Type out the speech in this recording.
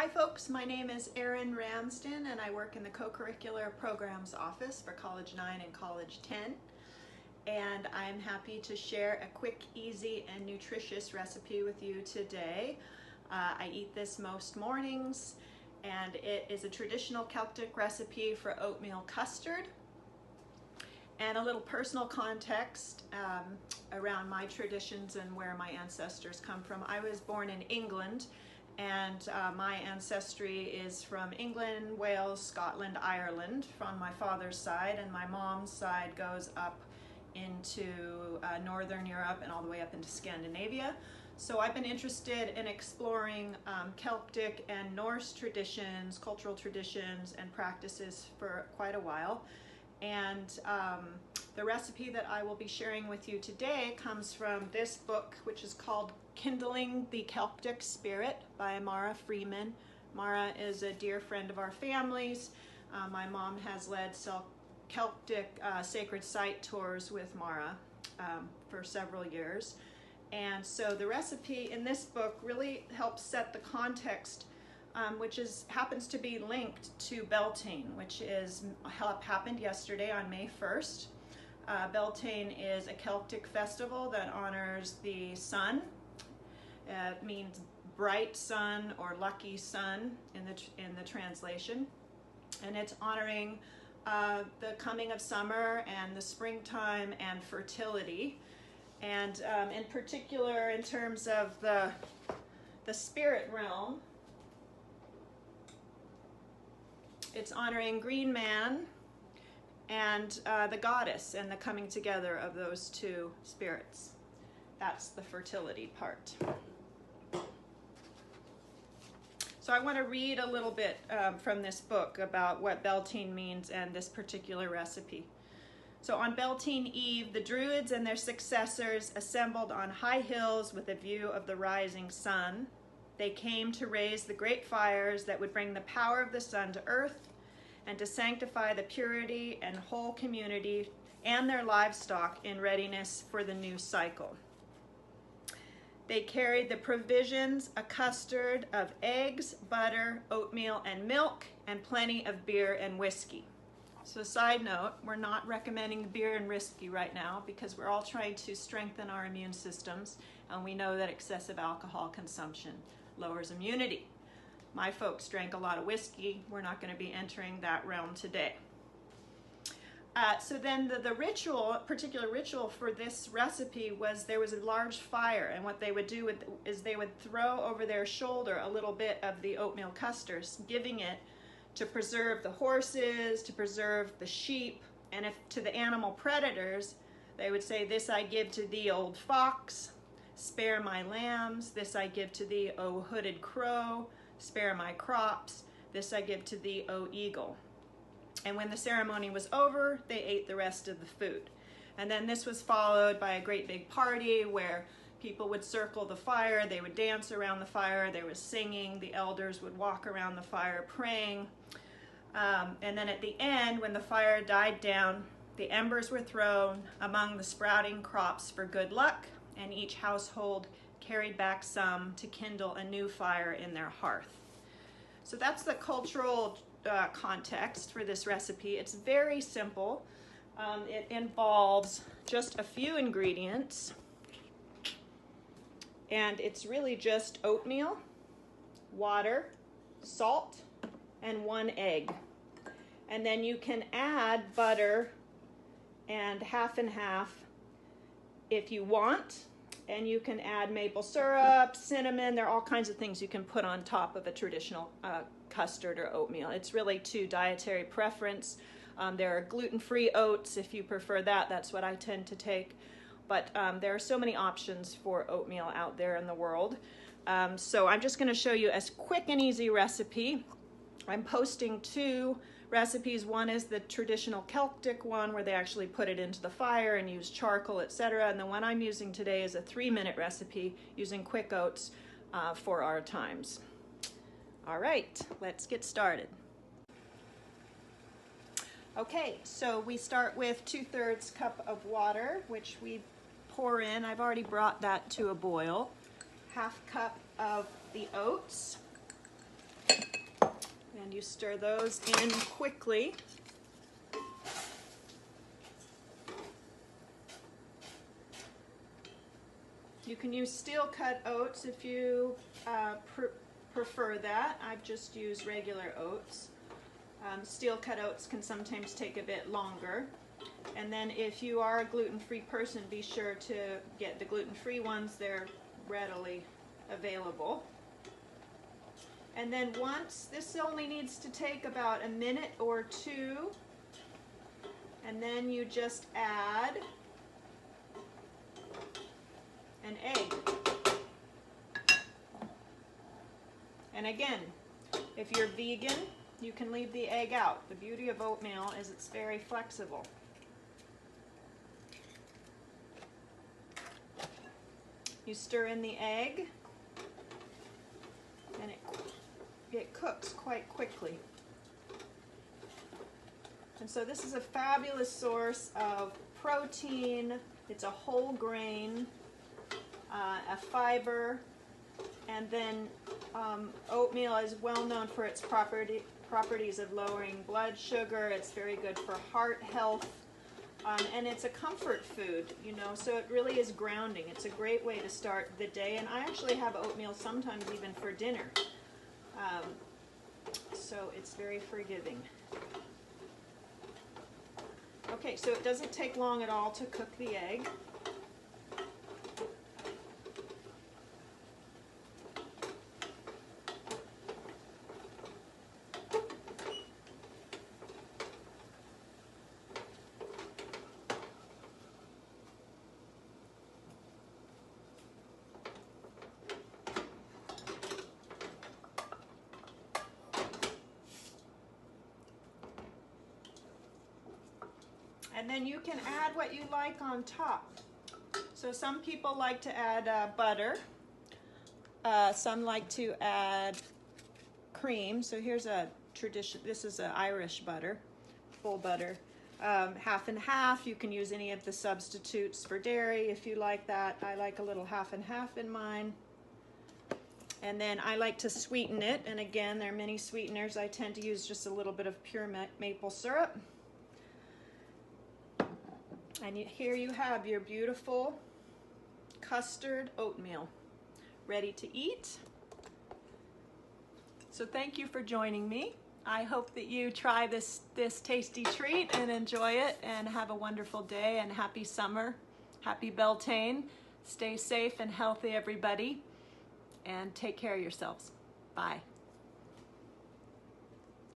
Hi folks, my name is Erin Ramsden and I work in the co-curricular programs office for College 9 and College 10. And I'm happy to share a quick, easy, and nutritious recipe with you today. I eat this most mornings and it is a traditional Celtic recipe for oatmeal custard. And a little personal context around my traditions and where my ancestors come from. I was born in England, and my ancestry is from England, Wales, Scotland, Ireland from my father's side, and my mom's side goes up into Northern Europe and all the way up into Scandinavia. So I've been interested in exploring Celtic and Norse traditions, cultural traditions, and practices for quite a while. And the recipe that I will be sharing with you today comes from this book, which is called Kindling the Celtic Spirit by Mara Freeman. Mara is a dear friend of our family's. My mom has led Celtic sacred site tours with Mara for several years. And so the recipe in this book really helps set the context, which happens to be linked to Beltane, which happened yesterday on May 1st. Beltane is a Celtic festival that honors the sun. It means bright sun or lucky sun in the translation, and it's honoring the coming of summer and the springtime and fertility. And in particular, in terms of the spirit realm, it's honoring Green Man and the goddess and the coming together of those two spirits. That's the fertility part. So I want to read a little bit from this book about what Beltane means and this particular recipe. So on Beltane Eve, the Druids and their successors assembled on high hills with a view of the rising sun. They came to raise the great fires that would bring the power of the sun to earth and to sanctify the purity and whole community and their livestock in readiness for the new cycle. They carried the provisions, a custard of eggs, butter, oatmeal, and milk, and plenty of beer and whiskey. So side note, we're not recommending beer and whiskey right now because we're all trying to strengthen our immune systems, and we know that excessive alcohol consumption lowers immunity. My folks drank a lot of whiskey. We're not going to be entering that realm today. So then the particular ritual for this recipe was there was a large fire, and what they would do is they would throw over their shoulder a little bit of the oatmeal custard, giving it to preserve the horses, to preserve the sheep, and if to the animal predators, they would say, "This I give to thee, old fox, spare my lambs. This I give to thee, O hooded crow, spare my crops. This I give to thee, O eagle." And when the ceremony was over, they ate the rest of the food. And then this was followed by a great big party where people would circle the fire, they would dance around the fire, there was singing, the elders would walk around the fire praying. And then at the end, when the fire died down, the embers were thrown among the sprouting crops for good luck, and each household carried back some to kindle a new fire in their hearth. So that's the cultural context for this recipe. It's very simple. It involves just a few ingredients, and it's really just oatmeal, water, salt, and 1 egg. And then you can add butter and half and half if you want, and you can add maple syrup, cinnamon. There are all kinds of things you can put on top of a traditional custard or oatmeal. It's really to dietary preference. There are gluten-free oats if you prefer that. That's what I tend to take. But there are so many options for oatmeal out there in the world. So I'm just going to show you a quick and easy recipe. I'm posting 2 recipes. One is the traditional Celtic one where they actually put it into the fire and use charcoal, etc. And the one I'm using today is a 3-minute recipe using quick oats for our times. All right, let's get started. Okay, so we start with 2/3 cup of water, which we pour in. I've already brought that to a boil. 1/2 cup of the oats. you stir those in quickly. You can use steel cut oats if you prefer that. I've just used regular oats. Steel cut oats can sometimes take a bit longer. And then if you are a gluten-free person, be sure to get the gluten-free ones. They're readily available. And then once, this only needs to take about a minute or two. And then you just add an egg. And again, if you're vegan, you can leave the egg out. The beauty of oatmeal is it's very flexible. You stir in the egg, and it cooks quite quickly. And so this is a fabulous source of protein. It's a whole grain, a fiber, and then oatmeal is well known for its properties of lowering blood sugar. It's very good for heart health, and it's a comfort food, you know, so it really is grounding. It's a great way to start the day, and I actually have oatmeal sometimes even for dinner, so it's very forgiving. Okay, so it doesn't take long at all to cook the egg. And then you can add what you like on top. So some people like to add butter. Some like to add cream. So here's a tradition. This is an Irish butter, full butter. Half and half. You can use any of the substitutes for dairy if you like that. I like a little half and half in mine. And then I like to sweeten it. And again, there are many sweeteners. I tend to use just a little bit of pure maple syrup. And here you have your beautiful custard oatmeal ready to eat. So thank you for joining me. I hope that you try this tasty treat and enjoy it, and have a wonderful day, and happy summer. Happy Beltane. Stay safe and healthy, everybody, and take care of yourselves. Bye.